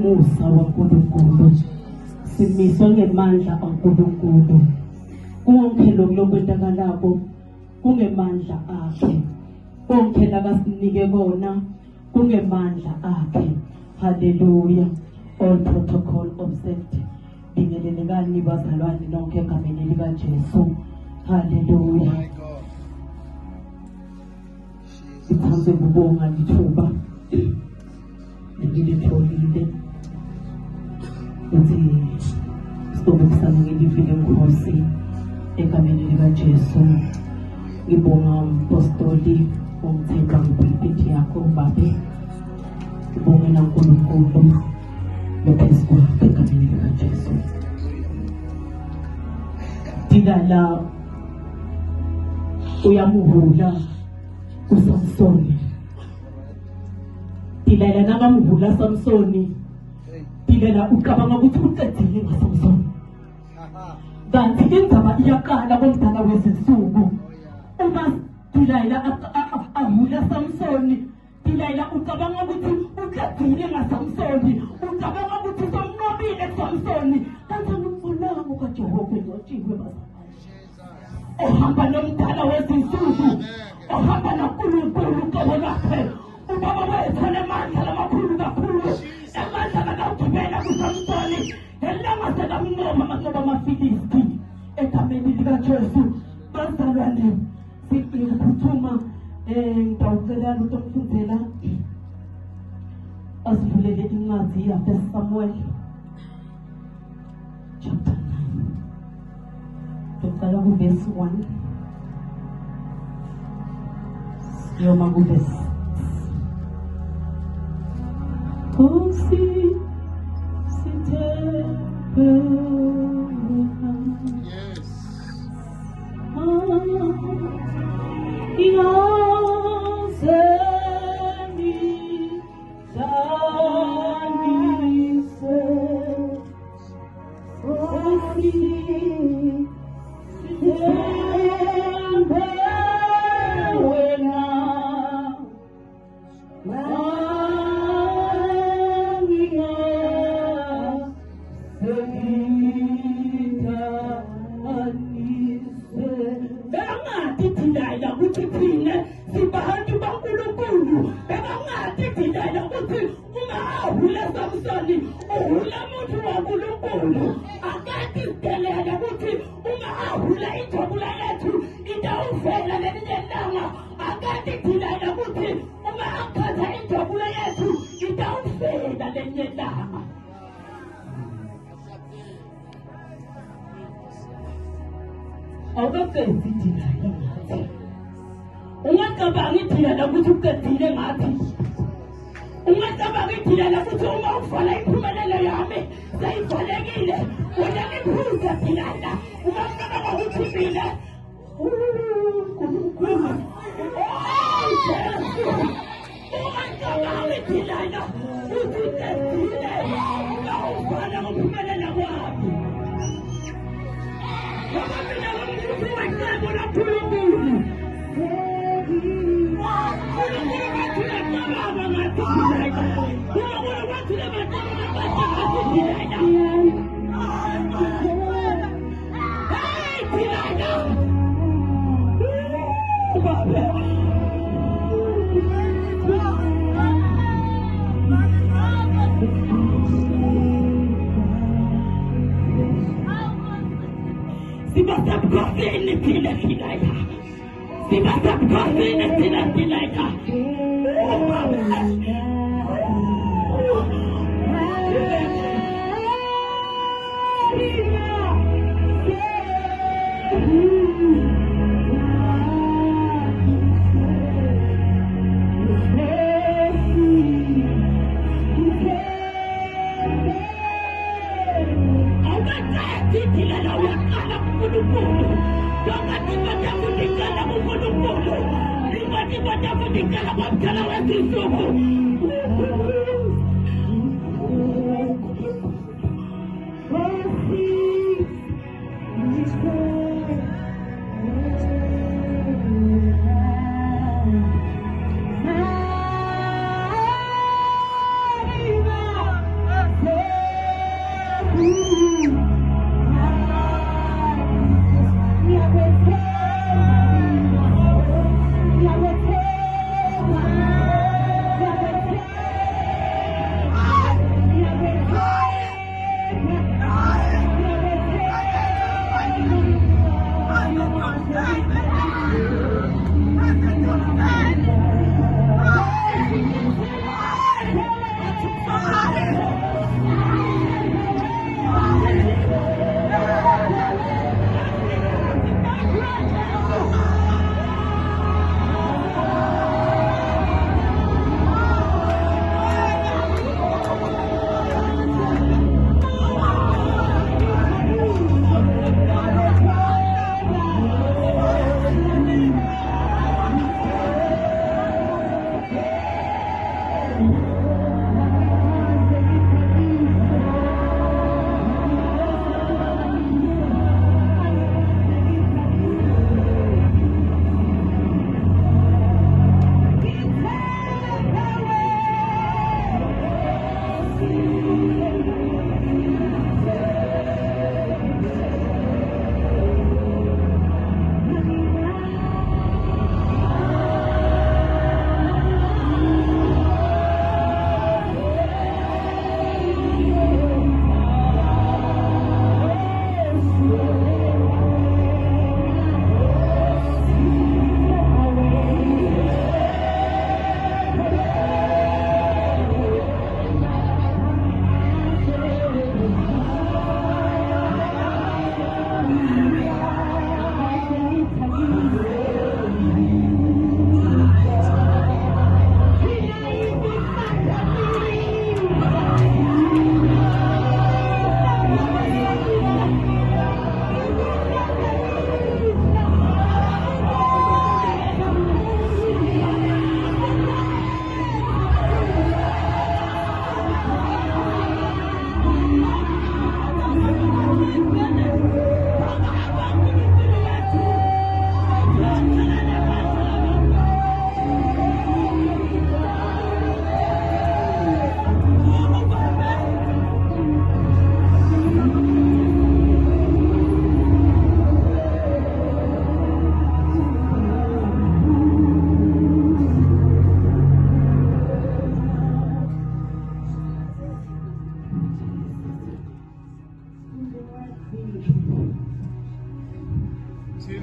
Musa waNkulunkulu simiswa ngemandla kaNkulunkulu konke lokwenzakalako kungemandla akhe konke lakasinike kona kungemandla akhe. Hallelujah. All protocol observed. Bingelelekani bazalwane nonke egameni likaJesu. Hallelujah. Sithanze ukubonga lithuba ngilitholile ukuthi sitobusana ngelivile eNkosi egameni likaJesu. Ngibonga umpostoli omthemba ngiphithi yakho babe. Ngibonga naNkulunkulu lophezulu egameni likaJesu. Dilala uyamuhula uSamsoni. Dilala nakamuhula Samsoni. Dilala ucabanga ukuthi uqedile ngaSamsoni. Kanti indzaba iyaqala komdala wezinsuku. Uma Dilala ahula Samsoni, Dilala ucabanga ukuthi uqedile ngaSamsoni. Ucabanga ukuthi somnqobile Samsoni. Kanti umfulanga kaJehova ngotshiwe bazalwane. Ohamba nomdala wezinsuku. Ohamba naNkulunkulu qobo lakhe. Ubaba wethu lemandla lamakhulu kakhulu. Emandla kakugibela kuSamsoni. Elanga sekamnqoba amanqoba amaFilisti. Egameni likaJesu. Bazalwane siphuthuma ngidawucela ukuthi umfundela asivulele incwadi yaFirst Samuel chapter 9. Tuqala ku-verse 1 siyoma ku-verse 6. Nkosi sithembe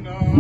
You are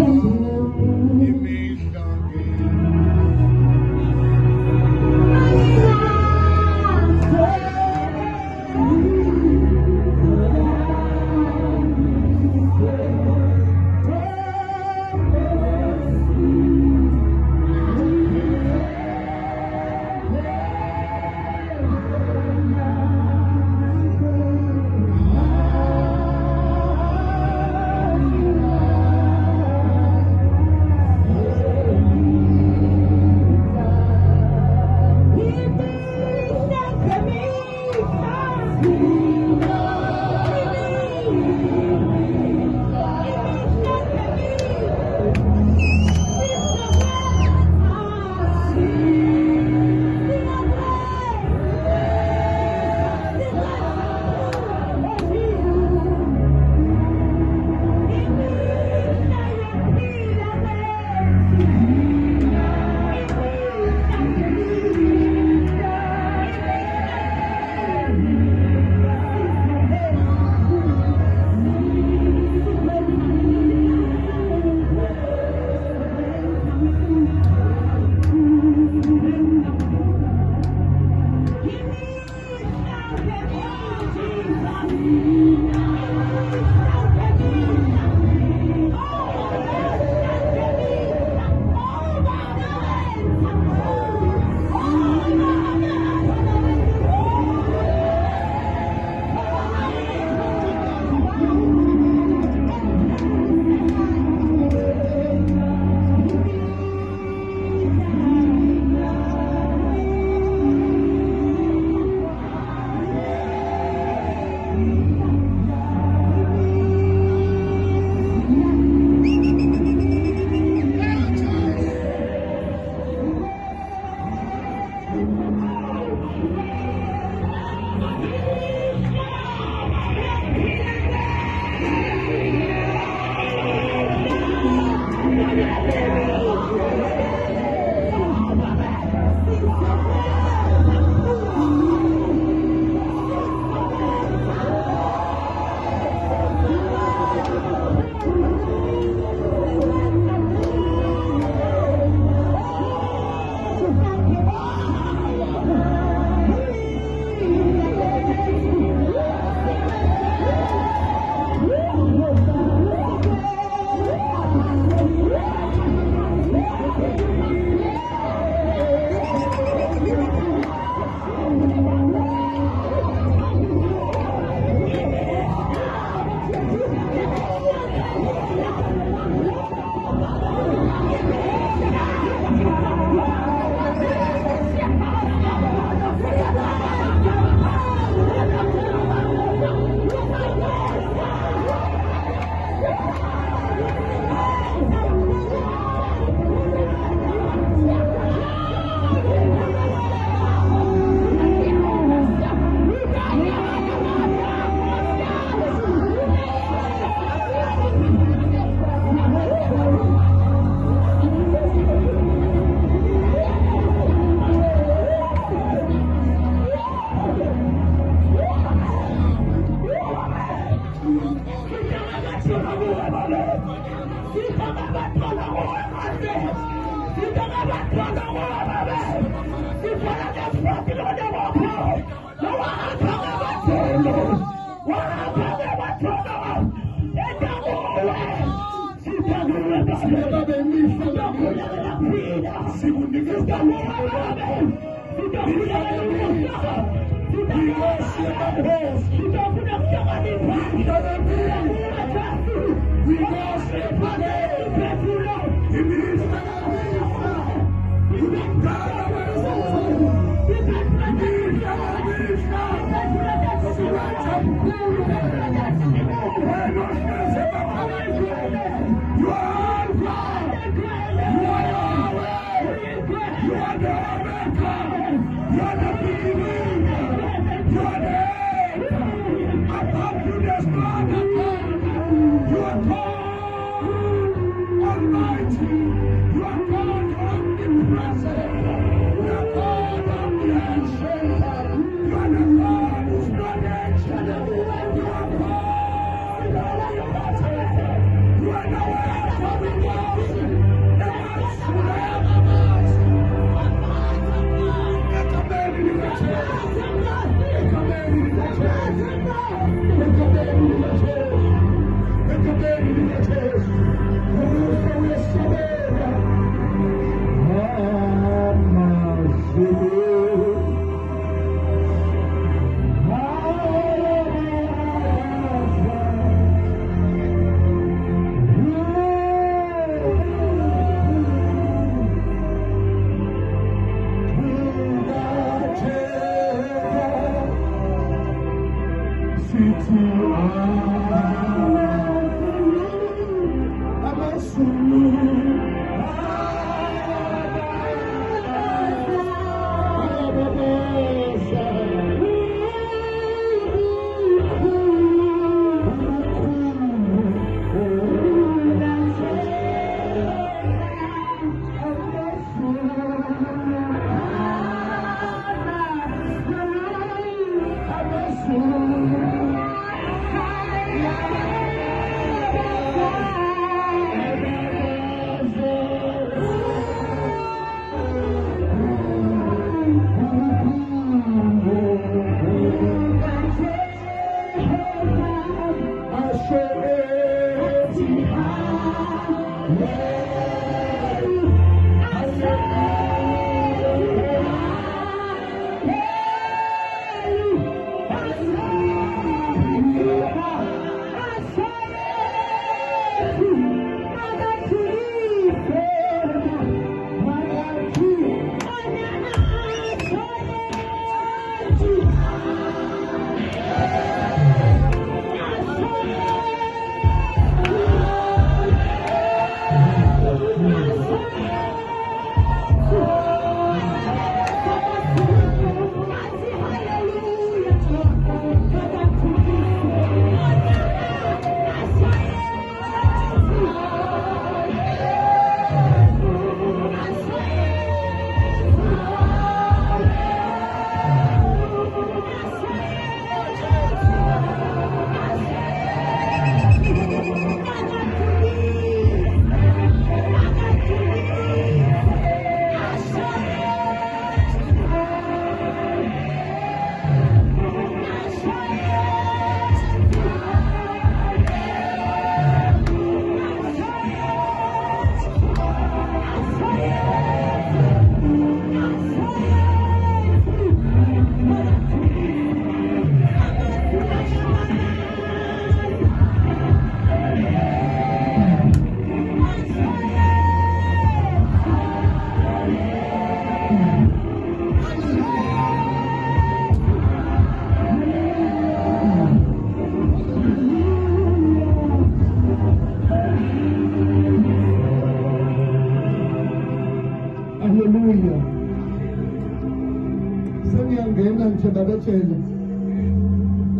Babetshele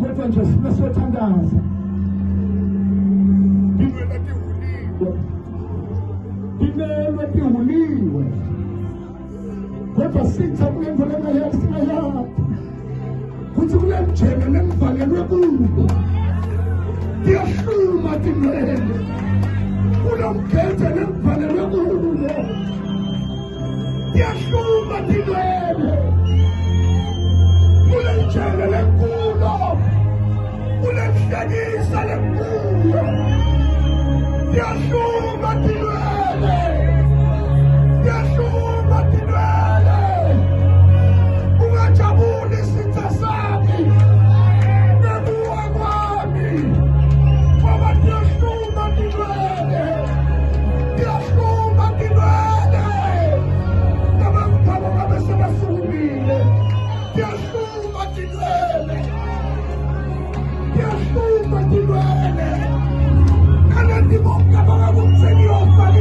kodwa nje sifuna siyothandaza dinelwe tihuliwe kodwa sitha kule ndlela yasingayaphi kuthi kule mjene nemvalelwe kubo tiyahluma dinele kule mkhethe nemvalelwe kubo tiyahluma dinele kule njele lenkulo kule mhlekisa lenkulo tiyahluma dinele tiyahluma dinele ungajabuli sitha sami nebuwa kwami ngoba tiyahluma dinele tiyahluma dinele nabangithabo ngabe sebasungile tiyahluma dinele tiyahluma dinele kana ndimo